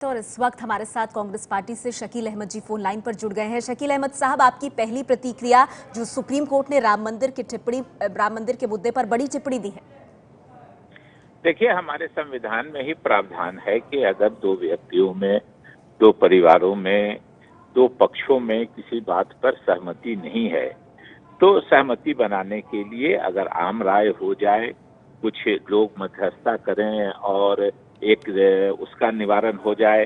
और इस वक्त हमारे साथ कांग्रेस पार्टी से शकील अहमद जी फोन लाइन पर जुड़ गए हैं। शकील अहमद साहब, आपकी पहली प्रतिक्रिया जो सुप्रीम कोर्ट ने राम मंदिर के मुद्दे पर बड़ी टिप्पणी दी है। देखिए, हमारे संविधान में ही प्रावधान है कि अगर दो व्यक्तियों में, दो परिवारों में, दो पक्षों में किसी बात पर सहमति नहीं है तो सहमति बनाने के लिए अगर आम राय हो जाए, कुछ लोग मध्यस्थता करें और एक उसका निवारण हो जाए,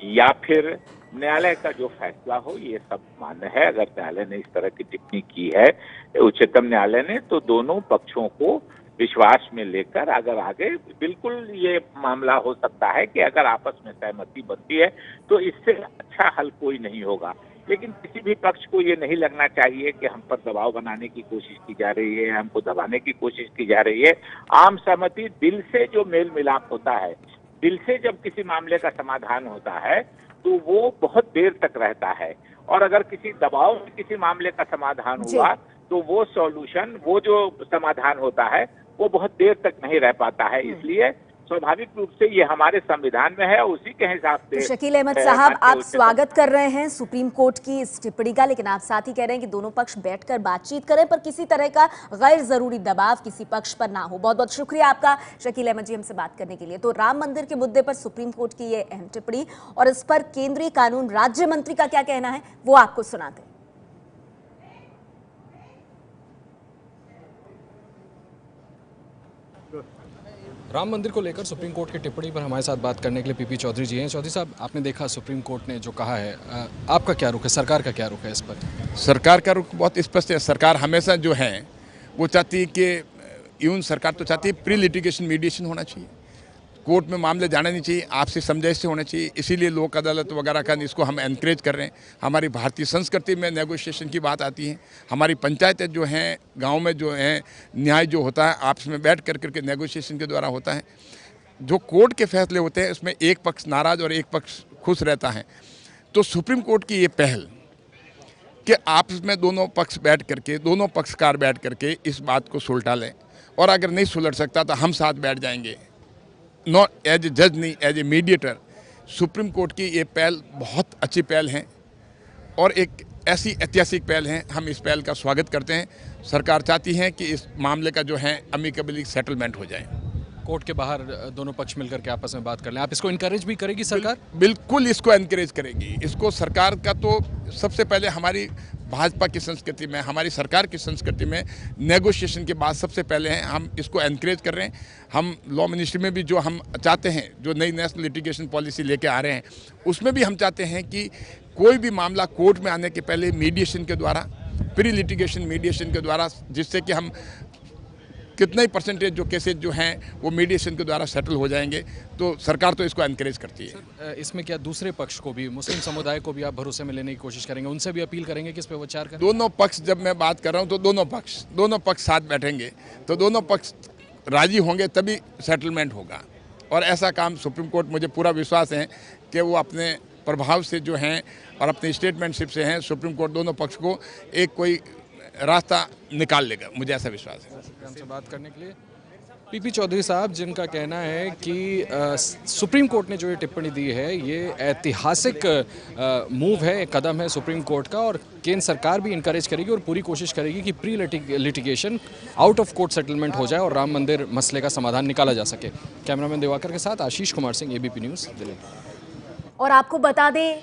या फिर न्यायालय का जो फैसला हो, ये सब मान्य है। अगर न्यायालय ने इस तरह की टिप्पणी की है, उच्चतम न्यायालय ने, तो दोनों पक्षों को विश्वास में लेकर अगर आगे बिल्कुल ये मामला हो सकता है कि अगर आपस में सहमति बनती है तो इससे अच्छा हल कोई नहीं होगा। लेकिन किसी भी पक्ष को ये नहीं लगना चाहिए कि हम पर दबाव बनाने की कोशिश की जा रही है, हमको दबाने की कोशिश की जा रही है। आम सहमति, दिल से जो मेल मिलाप होता है, दिल से जब किसी मामले का समाधान होता है तो वो बहुत देर तक रहता है। और अगर किसी दबाव में किसी मामले का समाधान हुआ तो वो सॉल्यूशन, वो जो समाधान होता है, वो बहुत देर तक नहीं रह पाता है। इसलिए स्वाभाविक रूप से ये हमारे संविधान में है, उसी के हिसाब से। तो शकील अहमद साहब, आप स्वागत कर रहे हैं सुप्रीम कोर्ट की इस टिप्पणी का, लेकिन आप साथ ही कह रहे हैं कि दोनों पक्ष बैठकर बातचीत करें, पर किसी तरह का गैर जरूरी दबाव किसी पक्ष पर ना हो। बहुत बहुत शुक्रिया आपका शकील अहमद जी हमसे बात करने के लिए। तो राम मंदिर के मुद्दे पर सुप्रीम कोर्ट की ये अहम टिप्पणी, और इस पर केंद्रीय कानून राज्य मंत्री का क्या कहना है वो आपको सुनाते हैं। राम मंदिर को लेकर सुप्रीम कोर्ट की टिप्पणी पर हमारे साथ बात करने के लिए पीपी चौधरी जी हैं। चौधरी साहब, आपने देखा सुप्रीम कोर्ट ने जो कहा है, आपका क्या रुख है, सरकार का क्या रुख है इस पर? सरकार का रुख बहुत स्पष्ट है। सरकार हमेशा जो है वो चाहती है कि यूं सरकार तो चाहती है प्री लिटिगेशन मीडिएशन होना चाहिए, कोर्ट में मामले जाना नहीं चाहिए, आपसी समझाइश से होना चाहिए। इसीलिए लोक अदालत वगैरह का इसको हम एनकरेज कर रहे हैं। हमारी भारतीय संस्कृति में नेगोशिएशन की बात आती है। हमारी पंचायतें जो हैं, गांव में जो हैं, न्याय जो होता है आपस में बैठ कर करके नेगोशिएशन के द्वारा होता है। जो कोर्ट के फैसले होते हैं उसमें एक पक्ष नाराज और एक पक्ष खुश रहता है। तो सुप्रीम कोर्ट की ये पहल कि आपस में दोनों पक्ष बैठ करके, दोनों पक्षकार बैठ करके इस बात को सुलझा लें, और अगर नहीं सुलझ सकता तो हम साथ बैठ जाएंगे, नॉट एज ए जज, नहीं as a mediator. Supreme Court की ये पहल बहुत अच्छी पहल है और एक ऐसी ऐतिहासिक पहल है। हम इस पहल का स्वागत करते हैं। सरकार चाहती है कि इस मामले का जो है अमिकेबली सेटलमेंट हो जाए। कोर्ट के बाहर दोनों पक्ष मिलकर के आपस में बात कर लें, आप इसको इनकरेज भी करेगी सरकार? बिल्कुल इसको एनकरेज करेगी। इसको सरकार का तो सबसे पहले हमारी भाजपा की संस्कृति में, हमारी सरकार की संस्कृति में नेगोशिएशन के बाद सबसे पहले हैं। हम इसको एनकरेज कर रहे हैं। हम लॉ मिनिस्ट्री में भी जो हम चाहते हैं, जो नई नेशनल लिटिगेशन पॉलिसी लेके आ रहे हैं, उसमें भी हम चाहते हैं कि कोई भी मामला कोर्ट में आने के पहले मीडिएशन के द्वारा, प्री लिटिगेशन मीडिएशन के द्वारा, जिससे कि हम कितना ही परसेंटेज जो केसेज जो हैं वो मीडिएशन के द्वारा सेटल हो जाएंगे। तो सरकार तो इसको एनकरेज करती है। सर, इसमें क्या दूसरे पक्ष को भी, मुस्लिम समुदाय को भी आप भरोसे में लेने की कोशिश करेंगे, उनसे भी अपील करेंगे कि इस पर विचार करें? दोनों पक्ष, जब मैं बात कर रहा हूँ तो दोनों पक्ष साथ बैठेंगे तो दोनों पक्ष राजी होंगे, तभी सेटलमेंट होगा। और ऐसा काम सुप्रीम कोर्ट, मुझे पूरा विश्वास है कि वो अपने प्रभाव से जो हैं और अपनी स्टेटमेंटशिप से हैं, सुप्रीम कोर्ट दोनों पक्ष को एक कोई रास्ता निकाल लेगा, मुझे ऐसा विश्वास है। हमसे बात करने के लिए पीपी चौधरी साहब, जिनका कहना है कि सुप्रीम कोर्ट ने जो ये टिप्पणी दी है ये ऐतिहासिक मूव है, एक कदम है सुप्रीम कोर्ट का, और केंद्र सरकार भी इनकरेज करेगी और पूरी कोशिश करेगी कि pre litigation out of court settlement हो जाए और राम मंदिर मसले का समाधान निकाला जा सके। कैमरामैन दिवाकर के साथ आशीष कुमार सिंह, एबीपी न्यूज़, दिल्ली। और आपको बता दें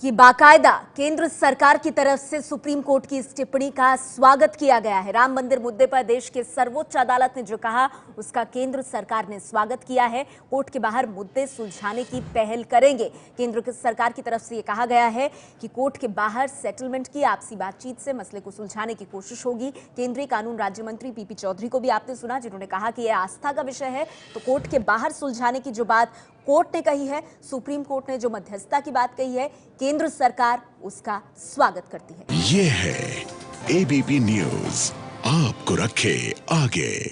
कि बाकायदा केंद्र सरकार की तरफ से सुप्रीम कोर्ट की इस टिप्पणी का स्वागत किया गया है। राम मंदिर मुद्दे पर देश के सर्वोच्च अदालत ने जो कहा उसका केंद्र सरकार ने स्वागत किया है। कोर्ट के बाहर मुद्दे सुलझाने की पहल करेंगे। केंद्र सरकार की तरफ से ये कहा गया है कि कोर्ट के बाहर सेटलमेंट की, आपसी बातचीत से मसले को सुलझाने की कोशिश होगी। केंद्रीय कानून राज्य मंत्री पीपी चौधरी को भी आपने सुना, जिन्होंने कहा कि यह आस्था का विषय है, तो कोर्ट के बाहर सुलझाने की जो बात कोर्ट ने कही है, सुप्रीम कोर्ट ने जो मध्यस्थता की बात कही है, केंद्र सरकार उसका स्वागत करती है। ये है एबीपी न्यूज़, आपको रखे आगे।